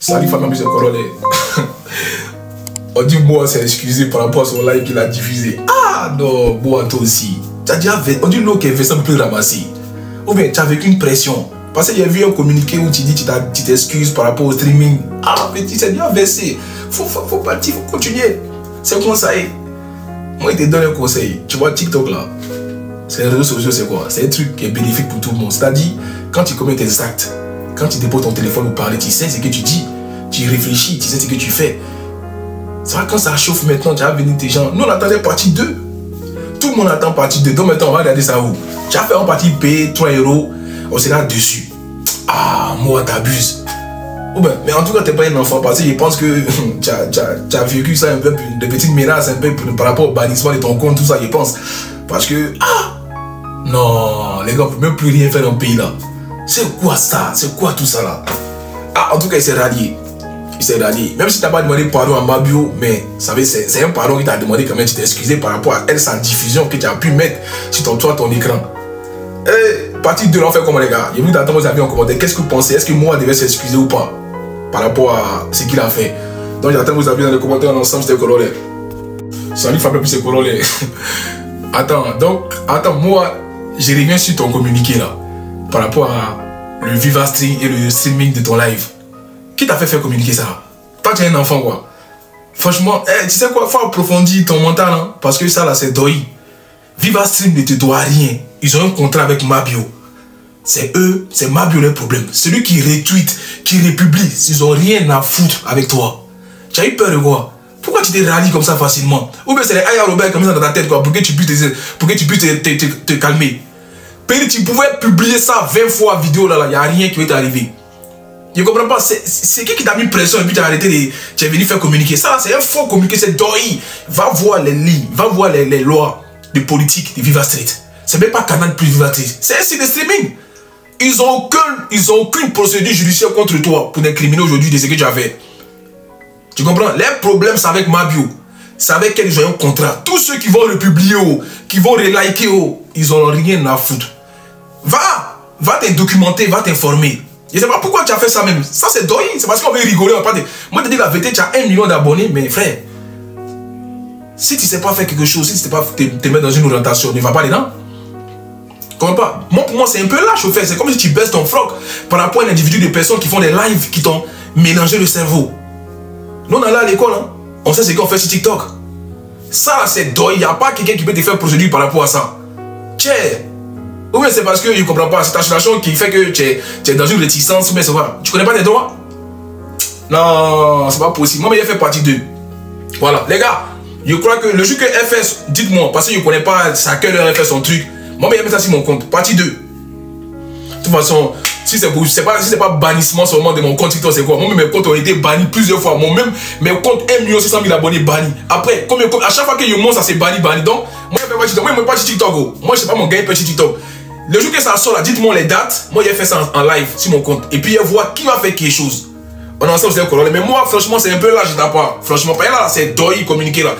Salut Fabien Monsieur Corolle. On dit moi c'est excusé par rapport à son live qu'il a diffusé. Ah non, moi toi aussi. On dit l'eau qui est versé un peu plus ramassé. Ou bien tu as vécu une pression. Parce qu'il y a vu un communiqué où tu dis tu t'excuses par rapport au streaming. Ah mais tu sais bien versé. Faut partir, faut continuer. C'est comme ça. Moi je te donne un conseil. Tu vois TikTok là. C'est les réseaux sociaux, c'est quoi? C'est un truc qui est bénéfique pour tout le monde. C'est-à-dire, quand tu commets tes actes, quand tu déposes ton téléphone ou parler, tu sais ce que tu dis, tu réfléchis, tu sais ce que tu fais. C'est vrai, quand ça chauffe maintenant, tu vas venir tes gens. Nous, on attendait partie 2. Tout le monde attend partie 2. Donc maintenant, on va regarder ça où? Tu as fait en partie payer 3 €, on sera dessus. Ah, moi, t'abuses. Mais en tout cas, tu n'es pas un enfant parce que je pense que tu as vécu ça un peu, de petites menaces un peu par rapport au bannissement de ton compte, tout ça, je pense. Parce que, non, les gars, on ne peut même plus rien faire dans le pays là. C'est quoi ça? C'est quoi tout ça là? Ah, en tout cas, il s'est rallié. Il s'est rallié. Même si tu n'as pas demandé pardon à Mabio, mais c'est un pardon qui t'a demandé quand même, tu t'es excusé par rapport à elle, sa diffusion que tu as pu mettre sur ton écran. Et partie 2, on fait comment les gars? J'ai voulu d'attendre vos avis en commentaire. Qu'est-ce que vous pensez? Est-ce que moi, devais s'excuser ou pas par rapport à ce qu'il a fait? Donc, j'attends vos avis dans les commentaires ensemble, c'était Corolle. Salut Fabien, puis c'est Corolle. Attends, moi, je reviens sur ton communiqué là, par rapport à le Viva Stream et le streaming de ton live. Qui t'a fait faire communiquer ça? Toi, tu es un enfant quoi. Franchement, tu sais quoi, faut approfondir ton mental, hein, parce que ça là, c'est doi. Viva Stream ne te doit rien. Ils ont un contrat avec Mabio. C'est eux, c'est Mabio le problème. Celui qui retweet, qui republie, ils ont rien à foutre avec toi. Tu as eu peur de quoi? Pourquoi tu te rallies comme ça facilement? Ou bien c'est les Aya Robert comme ça dans ta tête quoi, pour que tu puisses te calmer. Puis tu pouvais publier ça 20 fois vidéo là, il n'y a rien qui va t'arriver. Je ne comprends pas, c'est qui t'a mis pression et puis tu as arrêté tu es venu faire communiquer. Ça c'est un faux communiqué, c'est doi. Va voir les lignes, va voir les lois de politique de Viva Street. C'est même pas Canal plus Viva Street, c'est un site de streaming. Ils ont aucune procédure judiciaire contre toi pour t'incriminer aujourd'hui de ce que tu as fait. Tu comprends? Les problèmes, c'est avec Mabio. C'est avec quels ils ont un contrat. Tous ceux qui vont le publier, qui vont reliker, ils n'ont rien à foutre. Va te documenter, va t'informer. Je ne sais pas pourquoi tu as fait ça même. Ça, c'est doi. C'est parce qu'on veut rigoler. Moi, je te dis la vérité, tu as 1 million d'abonnés, mais frère, si tu ne sais pas faire quelque chose, si tu ne sais pas te mettre dans une orientation, ne va pas dedans. Tu comprends pas? Moi, pour moi, c'est un peu lâche au fait. C'est comme si tu baisses ton froc par rapport à un individu de personnes qui font des lives qui t'ont mélangé le cerveau. Nous, on est là à l'école, hein. On sait ce qu'on fait sur TikTok. Ça, c'est doi. Il n'y a pas quelqu'un qui peut te faire procédure par rapport à ça. Tiens. Ou bien c'est parce que je ne comprends pas. C'est ta situation qui fait que tu es dans une réticence. Mais c'est pas. Tu connais pas tes droits? Non, c'est pas possible. Moi, mais j'ai fait partie 2. Voilà. Les gars, je crois que le jour que FS, dites-moi, parce que je ne connais pas à quelle heure elle fait son truc. Moi, mais j'ai mis ça sur mon compte. Partie 2. De toute façon, si c'est pas bannissement seulement de mon compte TikTok, c'est quoi? Moi, mes comptes ont été bannis plusieurs fois. Moi, même mes comptes 1 600 000 abonnés bannis. Après, comme à chaque fois que je monte, ça s'est banni. Donc, moi, je ne fais pas TikTok. Moi, je ne fais pas TikTok. Moi, je ne sais pas mon gars, il peut TikTok. Le jour que ça sort là, dites-moi les dates. Moi, j'ai fait ça en live sur mon compte. Et puis, je vois qui va faire quelque chose. On est ensemble, c'est Corolle. Mais moi, franchement, c'est un peu là, je n'ai pas. Franchement, pas là, c'est doi, communiquer là.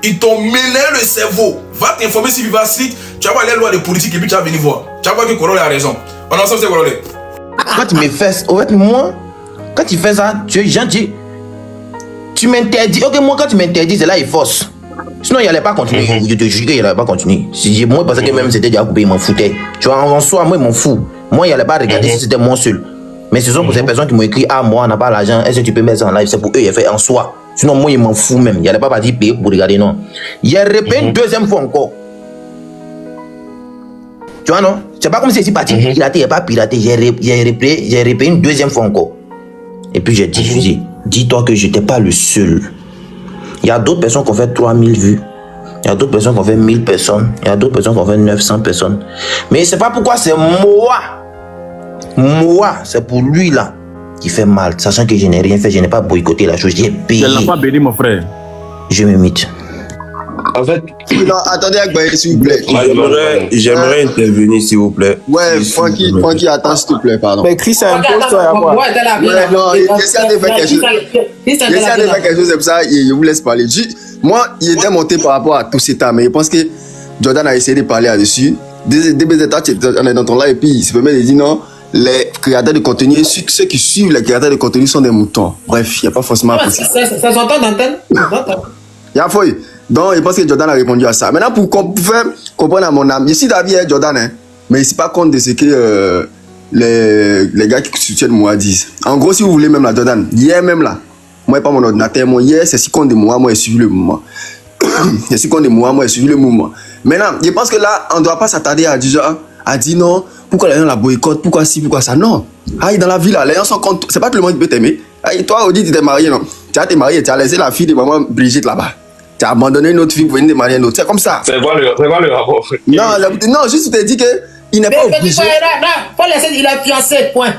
Ils t'ont mêlé le cerveau. Va t'informer sur Viva Street. Tu vas voir les lois de politique et puis tu vas venir voir. Tu vas voir que Corolle a raison. On est ensemble, c'est Corolle. Quand tu me fais, en fait, moi, quand tu fais ça, tu es gentil. Tu m'interdis. Ok, moi, quand tu m'interdis, c'est là, il force. Sinon, il n'allait pas continuer. Je te jure qu'il n'allait pas continuer. Si moi, parce que même c'était déjà coupé, il m'en foutait. Tu vois, en soi, moi, il m'en fout. Moi, il n'allait pas regarder si c'était moi seul. Mais ce sont pour ces personnes qui m'ont écrit, ah, moi, on n'a pas l'argent, est-ce que tu peux mettre ça en live? C'est pour eux, il a fait en soi. Sinon, moi, il m'en fout même. Il n'allait pas partir payer pour regarder, non. Il a répété une deuxième fois encore. Tu vois, non? C'est pas comme si c'est parti pirater, il n'y a pas piraté. J'ai répété une deuxième fois encore. Et puis j'ai diffusé. Dis-toi que je n'étais pas le seul. Il y a d'autres personnes qui ont fait 3000 vues. Il y a d'autres personnes qui ont fait 1000 personnes. Il y a d'autres personnes qui ont fait 900 personnes. Mais c'est pas pourquoi c'est moi. Moi, c'est pour lui là qui fait mal. Sachant que je n'ai rien fait, je n'ai pas boycotté la chose. J'ai payé. Elle n'a pas béni, mon frère. Je me mythe. En fait, non, attendez, s'il vous plaît. J'aimerais intervenir, s'il vous plaît. Ouais, Francky, attends, s'il te plaît, pardon. Mais Chris a impose-toi à moi. Ouais, non, j'essaie de faire quelque chose. J'essaie de faire quelque chose comme ça, et je vous laisse parler. Moi, il était monté par rapport à tout cet temps, mais je pense que Jordan a essayé de parler là-dessus. Dès que on est dans ton live, et puis il se permet de dire non, les créateurs de contenu, ceux qui suivent les créateurs de contenu sont des moutons. Bref, il n'y a pas forcément... Ça s'entend d'antenne. Il y a fouille. Donc, je pense que Jordan a répondu à ça. Maintenant, pour faire comprendre à mon âme, ici, David est Jordan, hein, mais il ne s'est pas compte de ce que les gars qui soutiennent moi disent. En gros, si vous voulez même la Jordan, hier même là, moi, pas mon ordinateur, moi, hier, c'est 6 comptes de moi j'ai suivi le mouvement. C'est 6 comptes de moi j'ai suivi le mouvement. Maintenant, je pense que là, on ne doit pas s'attarder à dire non, pourquoi les gens la boycottent, pourquoi ci, pourquoi ça. Non. Aïe, dans la vie là, les gens sont contre. C'est pas tout le monde qui peut t'aimer. Toi, Audi, tu t'es marié, non? Tu as été marié, tu as laissé la fille de maman Brigitte là-bas. Tu as abandonné une autre fille pour venir te marier une autre. C'est comme ça. C'est quoi le rapport? Non, juste tu te dis qu'il n'est pas obligé. Faut laisser, il a fiancé, point.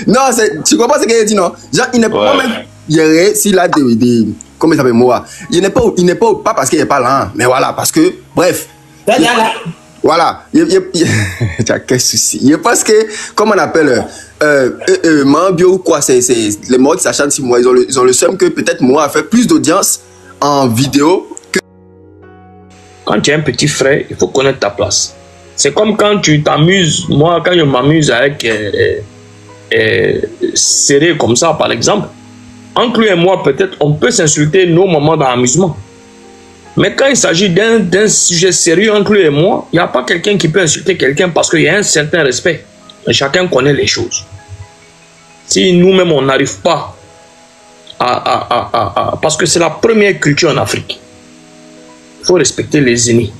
Non, tu comprends ce qu'il dit, non? Genre, il n'est pas même. S'il a des. Comment il s'appelle, moi? Il n'est pas parce qu'il n'est pas là, mais voilà, parce que, bref. Voilà. Tu as quel souci? Je pense que, comment on appelle, Mambio ou quoi, c'est les mots qui s'acharnent sur moi. Ils ont le seum que peut-être moi a fait plus d'audience en vidéo que. Quand tu es un petit frère, il faut connaître ta place. C'est comme quand tu t'amuses. Moi, quand je m'amuse avec serré comme ça, par exemple, entre lui et moi, peut-être, on peut s'insulter nos moments d'amusement. Mais quand il s'agit d'un sujet sérieux entre lui et moi, il n'y a pas quelqu'un qui peut insulter quelqu'un parce qu'il y a un certain respect. Et chacun connaît les choses. Si nous-mêmes, on n'arrive pas parce que c'est la première culture en Afrique. Il faut respecter les aînés.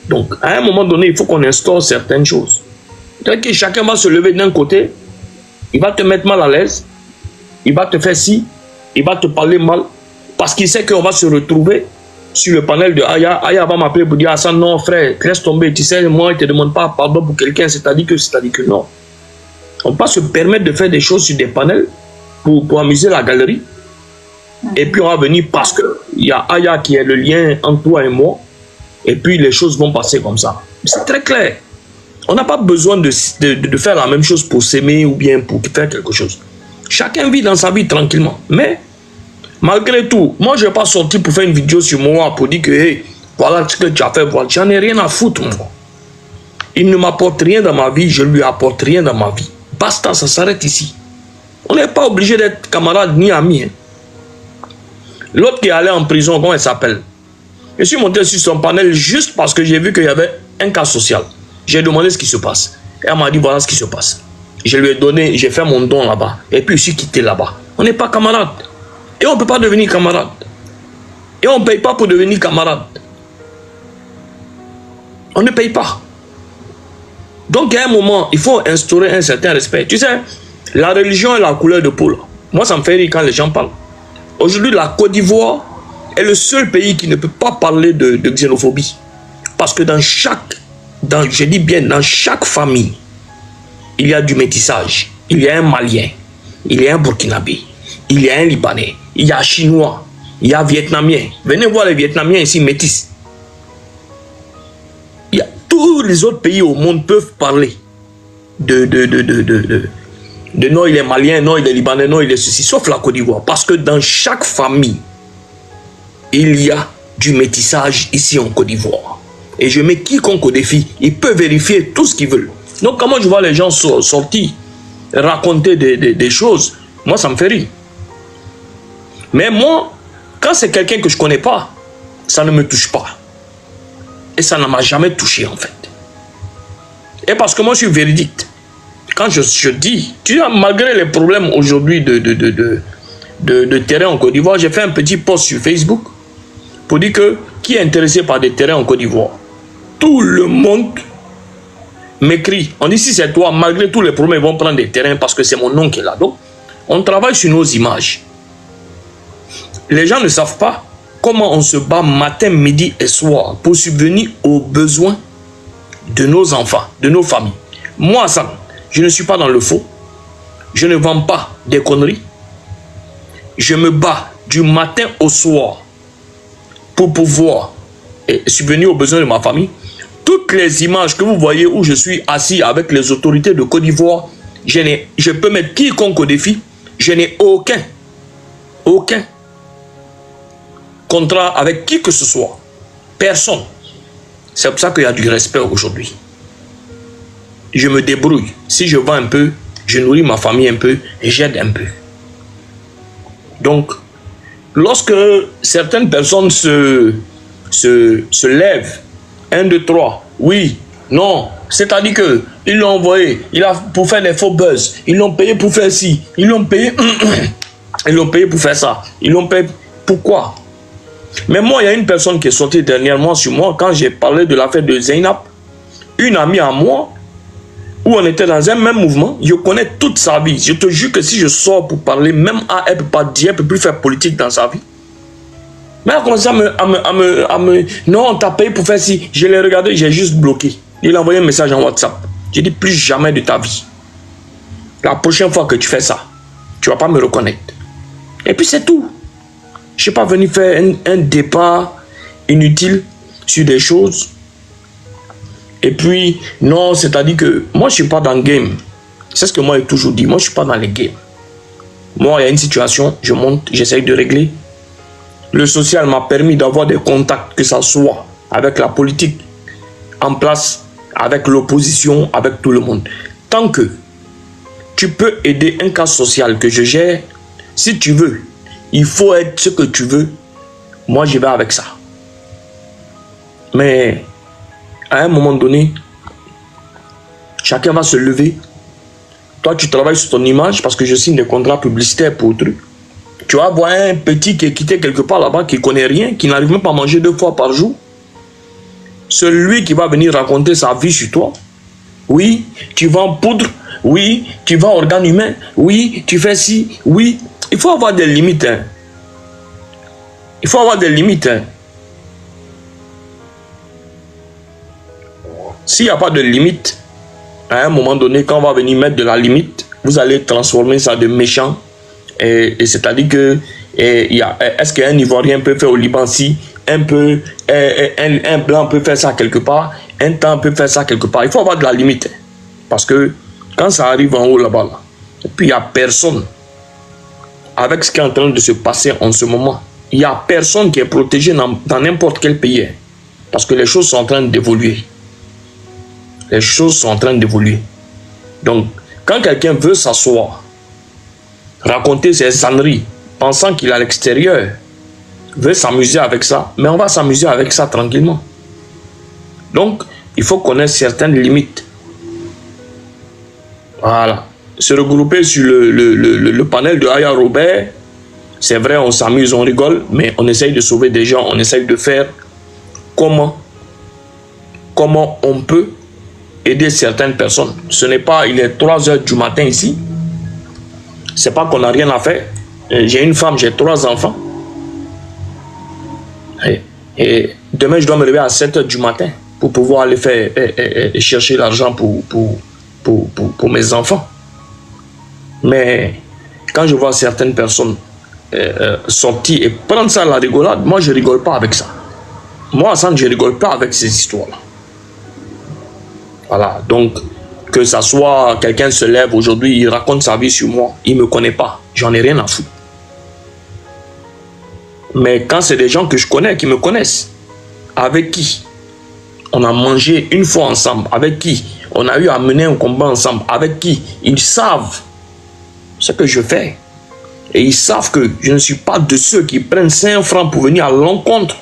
Donc, à un moment donné, il faut qu'on instaure certaines choses. C'est-à-dire que chacun va se lever d'un côté, il va te mettre mal à l'aise, il va te faire ci, il va te parler mal, parce qu'il sait qu'on va se retrouver sur le panel de Aya. Aya va m'appeler pour dire à ça, non frère, laisse tomber, tu sais, moi, il ne te demande pas pardon pour quelqu'un, c'est-à-dire que non. On peut pas se permettre de faire des choses sur des panels pour amuser la galerie. Et puis on va venir parce qu'il y a Aya qui est le lien entre toi et moi, et puis les choses vont passer comme ça. C'est très clair. On n'a pas besoin de faire la même chose pour s'aimer ou bien pour faire quelque chose. Chacun vit dans sa vie tranquillement. Mais, malgré tout, moi je ne vais pas sortir pour faire une vidéo sur moi pour dire que, hey, voilà ce que tu as fait, voilà. J'en ai rien à foutre, moi. Il ne m'apporte rien dans ma vie, je ne lui apporte rien dans ma vie. Basta, ça s'arrête ici. On n'est pas obligé d'être camarades ni amis. Hein. L'autre qui est allé en prison, comment elle s'appelle? Je suis monté sur son panel juste parce que j'ai vu qu'il y avait un cas social. J'ai demandé ce qui se passe. Et elle m'a dit voilà ce qui se passe. Je lui ai donné, j'ai fait mon don là-bas. Et puis je suis quitté là-bas. On n'est pas camarades. Et on ne peut pas devenir camarades. Et on ne paye pas pour devenir camarades. On ne paye pas. Donc à un moment, il faut instaurer un certain respect. Tu sais, la religion est la couleur de peau. Moi, ça me fait rire quand les gens parlent. Aujourd'hui, la Côte d'Ivoire est le seul pays qui ne peut pas parler de xénophobie. Parce que je dis bien, dans chaque famille, il y a du métissage. Il y a un Malien, il y a un Burkinabé, il y a un Libanais, il y a un Chinois, il y a un Vietnamien. Venez voir les Vietnamiens ici métis. Tous les autres pays au monde peuvent parler de non, il est Malien, non, il est Libanais, non, il est ceci, sauf la Côte d'Ivoire. Parce que dans chaque famille, il y a du métissage ici en Côte d'Ivoire. Et je mets quiconque au défi, il peut vérifier tout ce qu'ils veulent. Donc, comment je vois les gens sortir, raconter des choses, moi, ça me fait rire. Mais moi, quand c'est quelqu'un que je ne connais pas, ça ne me touche pas. Et ça ne m'a jamais touché, en fait. Et parce que moi, je suis véridique. Quand je dis, tu vois, malgré les problèmes aujourd'hui de terrain en Côte d'Ivoire, j'ai fait un petit post sur Facebook pour dire que qui est intéressé par des terrains en Côte d'Ivoire? Tout le monde m'écrit. On dit si c'est toi, malgré tous les problèmes, ils vont prendre des terrains parce que c'est mon nom qui est là. Donc, on travaille sur nos images. Les gens ne savent pas comment on se bat matin, midi et soir pour subvenir aux besoins de nos enfants, de nos familles. Moi, ça, je ne suis pas dans le faux. Je ne vends pas des conneries. Je me bats du matin au soir pour pouvoir subvenir aux besoins de ma famille. Toutes les images que vous voyez où je suis assis avec les autorités de Côte d'Ivoire, je peux mettre quiconque au défi. Je n'ai aucun contrat avec qui que ce soit. Personne. C'est pour ça qu'il y a du respect aujourd'hui. je me débrouille. Si je vends un peu, je nourris ma famille un peu et j'aide un peu. Donc, lorsque certaines personnes se lèvent, 1, 2, 3, oui, non, c'est-à-dire que ils l'ont envoyé, pour faire des faux buzz, ils l'ont payé pour faire ci, ils l'ont payé, ils l'ont payé pour faire ça, ils l'ont payé, pourquoi? Mais moi, il y a une personne qui est sortie dernièrement sur moi quand j'ai parlé de l'affaire de Zainab, une amie à moi, où on était dans un même mouvement, je connais toute sa vie. Je te jure que si je sors pour parler, même elle ne peut pas dire, elle ne peut plus faire politique dans sa vie. Mais elle a commencé à me non, on t'a payé pour faire ci. Je l'ai regardé, j'ai juste bloqué. Il a envoyé un message en WhatsApp. J'ai dit plus jamais de ta vie. La prochaine fois que tu fais ça, tu ne vas pas me reconnaître. Et puis c'est tout. Je ne suis pas venu faire un débat inutile sur des choses. Et puis, non, c'est-à-dire que moi, je ne suis pas dans le game. C'est ce que moi, j'ai toujours dit. Moi, je ne suis pas dans les games. Moi, il y a une situation, je monte, j'essaye de régler. Le social m'a permis d'avoir des contacts, que ce soit avec la politique en place, avec l'opposition, avec tout le monde. Tant que tu peux aider un cas social que je gère, si tu veux, il faut être ce que tu veux. Moi, je vais avec ça. Mais à un moment donné, chacun va se lever. Toi, tu travailles sur ton image parce que je signe des contrats publicitaires pour trucs. Tu vas voir un petit qui est quitté quelque part là-bas, qui ne connaît rien, qui n'arrive même pas à manger 2 fois par jour. Celui qui va venir raconter sa vie sur toi. Oui, tu vends poudre. Oui, tu vends organes humains. Oui, tu fais ci. Oui, il faut avoir des limites. Hein. Il faut avoir des limites. Hein. S'il n'y a pas de limite, à un moment donné, quand on va venir mettre de la limite, vous allez transformer ça de méchant. Et c'est-à-dire que est-ce qu'un Ivoirien peut faire au Liban si un blanc peut faire ça quelque part, un temps peut faire ça quelque part. Il faut avoir de la limite. Parce que quand ça arrive en haut là-bas, là, et puis il n'y a personne, avec ce qui est en train de se passer en ce moment, il n'y a personne qui est protégé dans n'importe quel pays. Parce que les choses sont en train d'évoluer. Les choses sont en train d'évoluer. Donc, quand quelqu'un veut s'asseoir, raconter ses âneries, pensant qu'il est à l'extérieur, veut s'amuser avec ça, mais on va s'amuser avec ça tranquillement. Donc, il faut connaître certaines limites. Voilà. Se regrouper sur le panel de Aya Robert, c'est vrai, on s'amuse, on rigole, mais on essaye de sauver des gens, on essaye de faire comment on peut aider certaines personnes. Ce n'est pas, il est 3 h du matin ici. C'est pas qu'on n'a rien à faire. J'ai une femme, j'ai 3 enfants. Et demain, je dois me lever à 7 h du matin pour pouvoir aller faire chercher l'argent pour mes enfants. Mais quand je vois certaines personnes sortir et prendre ça à la rigolade, moi, je ne rigole pas avec ça. Moi, Hassan, je ne rigole pas avec ces histoires-là. Voilà, donc, que ça soit quelqu'un se lève aujourd'hui, il raconte sa vie sur moi, il ne me connaît pas, j'en ai rien à foutre. Mais quand c'est des gens que je connais, qui me connaissent, avec qui on a mangé une fois ensemble, avec qui on a eu à mener un combat ensemble, avec qui ils savent ce que je fais. Et ils savent que je ne suis pas de ceux qui prennent 5 francs pour venir à l'encontre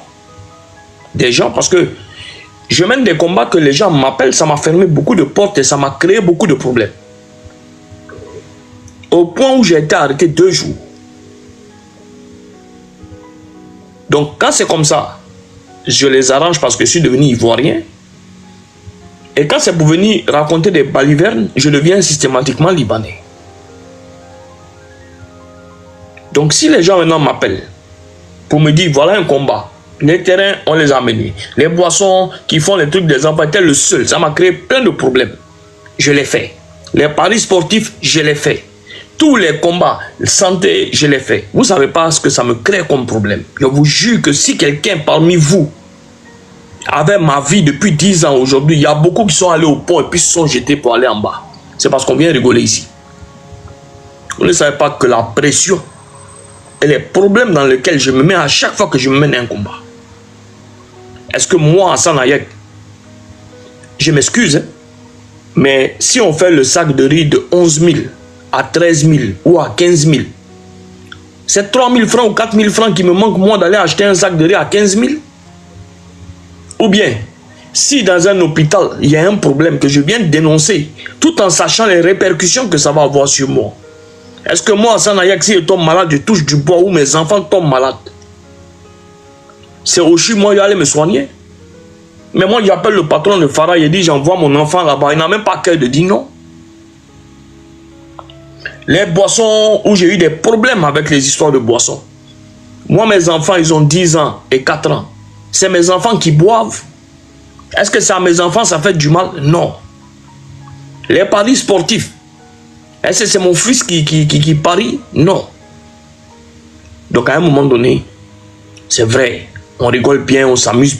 des gens, parce que je mène des combats que les gens m'appellent, ça m'a fermé beaucoup de portes et ça m'a créé beaucoup de problèmes. Au point où j'ai été arrêté 2 jours. Donc quand c'est comme ça, je les arrange parce que je suis devenu ivoirien. Et quand c'est pour venir raconter des balivernes, je deviens systématiquement libanais. Donc si les gens maintenant m'appellent pour me dire voilà un combat, les terrains, on les a amenés. Les boissons qui font les trucs des enfants étaient le seul. Ça m'a créé plein de problèmes. Je l'ai fait. Les paris sportifs, je l'ai fait. Tous les combats, santé, je l'ai fait. Vous ne savez pas ce que ça me crée comme problème. Je vous jure que si quelqu'un parmi vous avait ma vie depuis 10 ans aujourd'hui, il y a beaucoup qui sont allés au pont et puis se sont jetés pour aller en bas. C'est parce qu'on vient rigoler ici. Vous ne savez pas que la pression et les problèmes dans lesquels je me mets à chaque fois que je me mène un combat. Est-ce que moi, Hassan Hayek, je m'excuse, hein? Mais si on fait le sac de riz de 11 000 à 13 000 ou à 15 000, c'est 3 000 francs ou 4 000 francs qui me manquent moi d'aller acheter un sac de riz à 15 000. Ou bien, si dans un hôpital, il y a un problème que je viens de dénoncer, tout en sachant les répercussions que ça va avoir sur moi, est-ce que moi, Sanayak, si je tombe malade, je touche du bois ou mes enfants tombent malades? C'est au CHU, moi, je vais aller me soigner. Mais moi, j'appelle le patron de Farah, il dit, j'envoie mon enfant là-bas. Il n'a même pas cœur de dire non. Les boissons où j'ai eu des problèmes avec les histoires de boissons. Moi, mes enfants, ils ont 10 ans et 4 ans. C'est mes enfants qui boivent. Est-ce que ça à mes enfants, ça fait du mal? Non. Les paris sportifs. Est-ce que c'est mon fils qui parie? Non. Donc à un moment donné, c'est vrai, on rigole bien, on s'amuse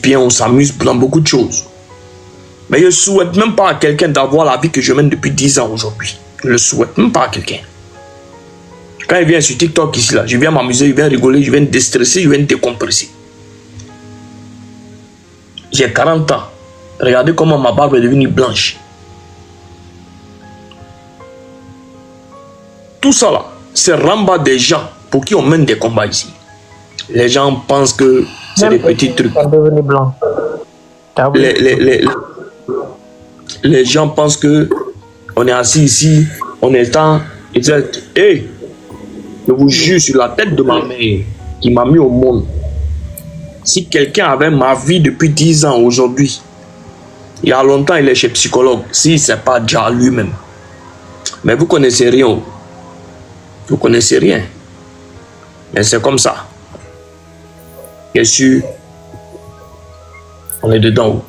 dans beaucoup de choses. Mais je ne souhaite même pas à quelqu'un d'avoir la vie que je mène depuis 10 ans aujourd'hui. Je ne le souhaite même pas à quelqu'un. Quand il vient sur TikTok ici, là, je viens m'amuser, je viens rigoler, je viens déstresser, je viens décompresser. J'ai 40 ans. Regardez comment ma barbe est devenue blanche. Tout ça là, c'est ramba des gens pour qui on mène des combats ici. Les gens pensent que c'est des petits trucs. Les gens pensent que on est assis ici, on est temps. Et je vous jure sur la tête de ma mère qui m'a mis au monde. Si quelqu'un avait ma vie depuis 10 ans aujourd'hui, il y a longtemps il est chez psychologue, si c'est pas déjà lui-même. Mais vous connaissez rien. Vous connaissez rien. Mais c'est comme ça. Bien sûr, on est dedans.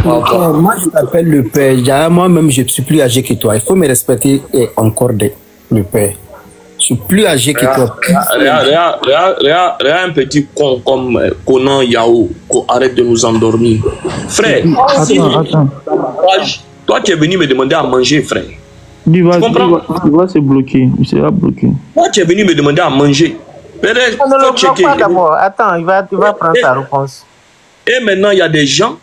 Moi, je t'appelle le père. Moi-même, je suis plus âgé que toi. Il faut me respecter encore le père. Je suis plus âgé que toi. Regarde un petit con comme Conan Yao. Arrête de nous endormir. Frère, attends. Toi, tu es venu me demander à manger, frère. Tu vas se bloquer. Il sera bloqué. Toi, tu es venu me demander à manger. Ne le bloque pas d'abord. Attends, il va prendre sa réponse. Et maintenant, il y a des gens